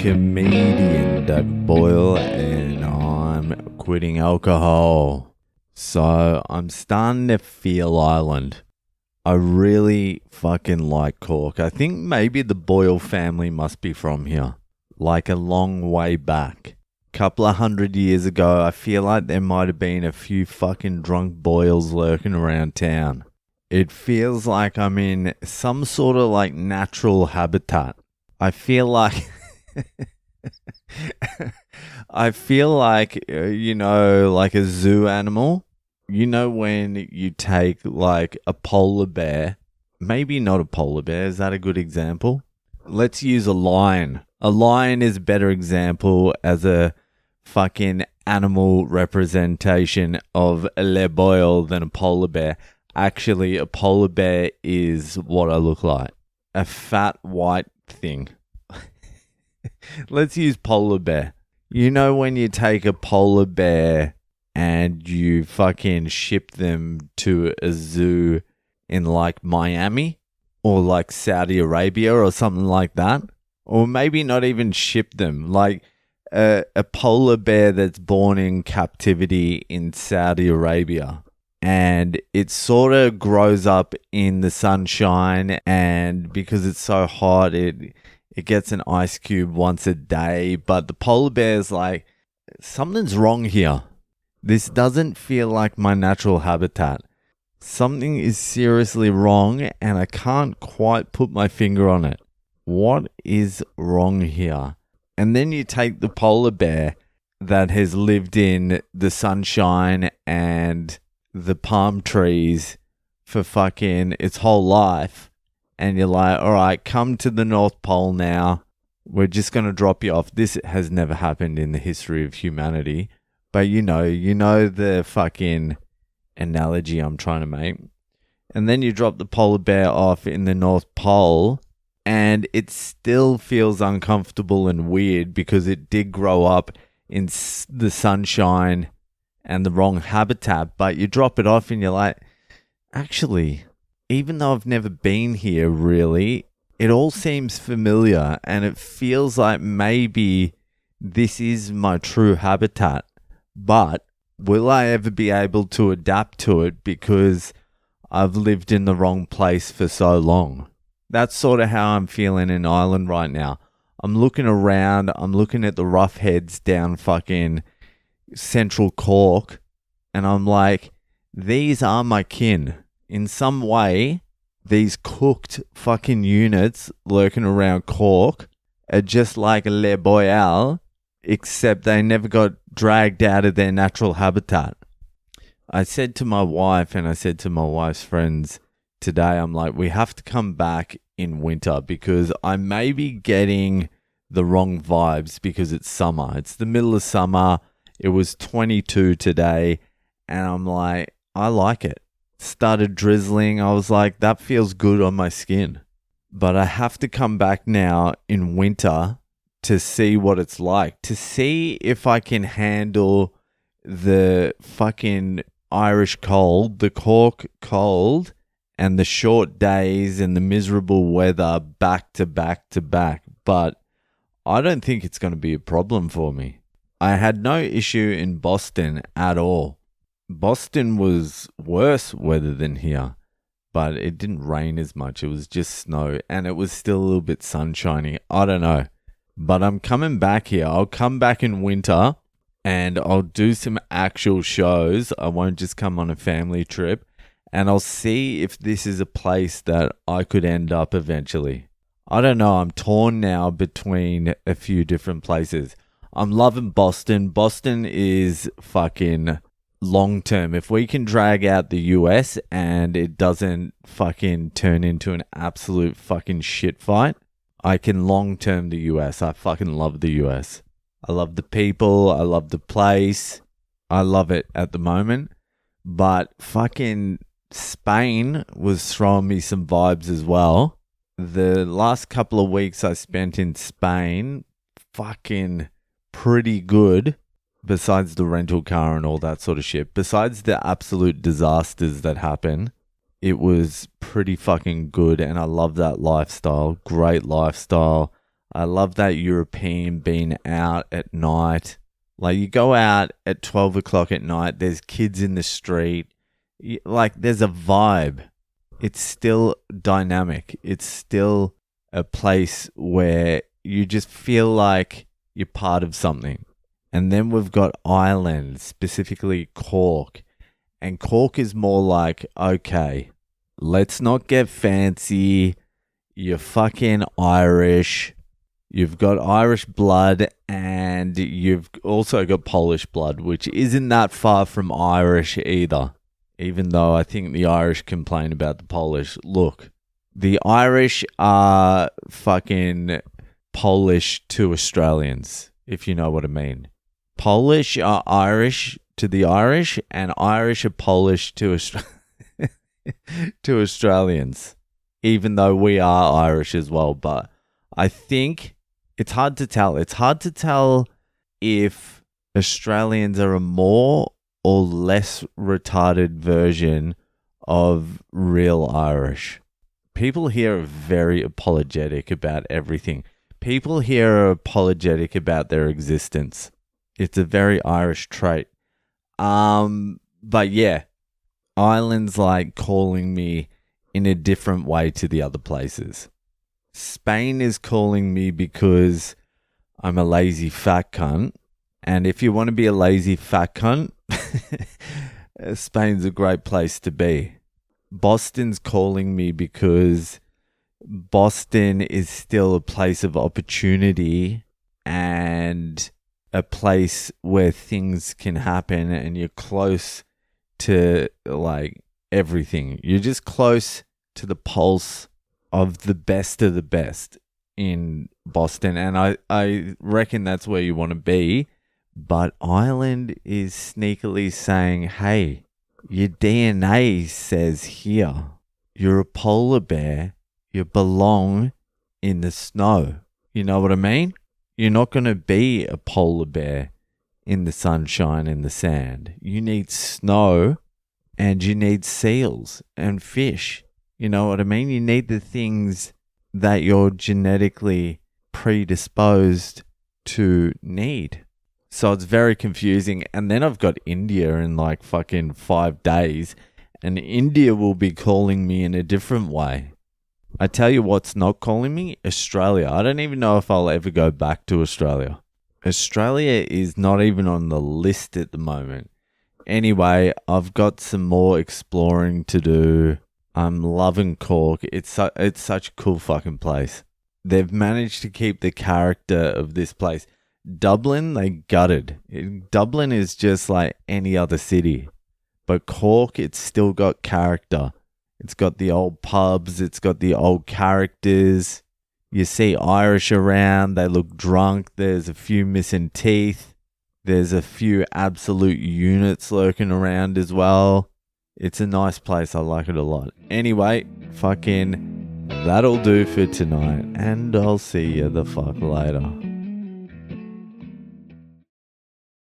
comedian David Boyle, and I'm quitting alcohol. So I'm starting to feel island. I really fucking like Cork. I think maybe the Boyle family must be from here, like a long way back. Couple of 100 years ago, I feel like there might have been a few fucking drunk Boyles lurking around town. It feels like I'm in some sort of like natural habitat. I feel like like a zoo animal. You know when you take like a polar bear, maybe not a polar bear, is that a good example? Let's use a lion. A lion is a better example as a fucking animal representation of Le Boyle than a polar bear. Actually, a polar bear is what I look like. A fat white thing. Let's use polar bear. You know when you take a polar bear and you fucking ship them to a zoo in like Miami or like Saudi Arabia or something like that? Or maybe not even ship them. Like a polar bear that's born in captivity in Saudi Arabia. And it sort of grows up in the sunshine, and because it's so hot, it gets an ice cube once a day. But the polar bear's like, something's wrong here. This doesn't feel like my natural habitat. Something is seriously wrong, and I can't quite put my finger on it. What is wrong here? And then you take the polar bear that has lived in the sunshine and the palm trees for fucking its whole life, and you're like, all right, come to the North Pole now. We're just going to drop you off. This has never happened in the history of humanity. But you know the fucking analogy I'm trying to make. And then you drop the polar bear off in the North Pole, and it still feels uncomfortable and weird because it did grow up in the sunshine and the wrong habitat. But you drop it off and you're like, actually, even though I've never been here really, it all seems familiar, and it feels like maybe this is my true habitat. But will I ever be able to adapt to it because I've lived in the wrong place for so long? That's sort of how I'm feeling in Ireland right now. I'm looking around, I'm looking at the rough heads down fucking central Cork, and I'm like, these are my kin. In some way, these cooked fucking units lurking around Cork are just like Le Boyle, except they never got dragged out of their natural habitat. I said to my wife, and I said to my wife's friends today, I'm like, we have to come back in winter because I may be getting the wrong vibes because it's summer. It's the middle of summer. It was 22 today, and I'm like, I like it. Started drizzling. I was like, that feels good on my skin. But I have to come back now in winter to see what it's like, to see if I can handle the fucking Irish cold, the Cork cold, and the short days and the miserable weather back to back to back. But I don't think it's going to be a problem for me. I had no issue in Boston at all. Boston was worse weather than here, but it didn't rain as much. It was just snow, and it was still a little bit sunshiny. I don't know. But I'm coming back here. I'll come back in winter and I'll do some actual shows. I won't just come on a family trip, and I'll see if this is a place that I could end up eventually. I don't know. I'm torn now between a few different places. I'm loving Boston. Boston is fucking long term. If we can drag out the US and it doesn't fucking turn into an absolute fucking shit fight, I can long term the US. I fucking love the US. I love the people. I love the place. I love it at the moment. But fucking Spain was throwing me some vibes as well. The last couple of weeks I spent in Spain, fucking pretty good. Besides the rental car and all that sort of shit, besides the absolute disasters that happen, it was pretty fucking good, and I love that lifestyle. Great lifestyle. I love that European being out at night. Like, you go out at 12 o'clock at night, there's kids in the street. Like, there's a vibe. It's still dynamic. It's still a place where you just feel like you're part of something. And then we've got Ireland, specifically Cork. And Cork is more like, okay, let's not get fancy. You're fucking Irish. You've got Irish blood and you've also got Polish blood, which isn't that far from Irish either. Even though I think the Irish complain about the Polish. Look, the Irish are fucking Polish to Australians, if you know what I mean. Polish are Irish to the Irish, and Irish are Polish to to Australians, even though we are Irish as well. But I think it's hard to tell. It's hard to tell if Australians are a more or less retarded version of real Irish. People here are very apologetic about everything. People here are apologetic about their existence. It's a very Irish trait. But yeah, Ireland's like calling me in a different way to the other places. Spain is calling me because I'm a lazy fat cunt. And if you want to be a lazy fat cunt, Spain's a great place to be. Boston's calling me because Boston is still a place of opportunity and a place where things can happen, and you're close to like everything. You're just close to the pulse of the best in Boston, and I reckon that's where you want to be. But Ireland is sneakily saying, hey, your DNA says here, you're a polar bear, you belong in the snow. You know what I mean? You're not going to be a polar bear in the sunshine, in the sand. You need snow and you need seals and fish. You know what I mean? You need the things that you're genetically predisposed to need. So it's very confusing. And then I've got India in like fucking 5 days, and India will be calling me in a different way. I tell you what's not calling me? Australia. I don't even know if I'll ever go back to Australia. Australia is not even on the list at the moment. Anyway, I've got some more exploring to do. I'm loving Cork. It's such a cool fucking place. They've managed to keep the character of this place. Dublin, they gutted. Dublin is just like any other city. But Cork, it's still got character. It's got the old pubs. It's got the old characters. You see Irish around. They look drunk. There's a few missing teeth. There's a few absolute units lurking around as well. It's a nice place. I like it a lot. Anyway, fucking that'll do for tonight. And I'll see you the fuck later.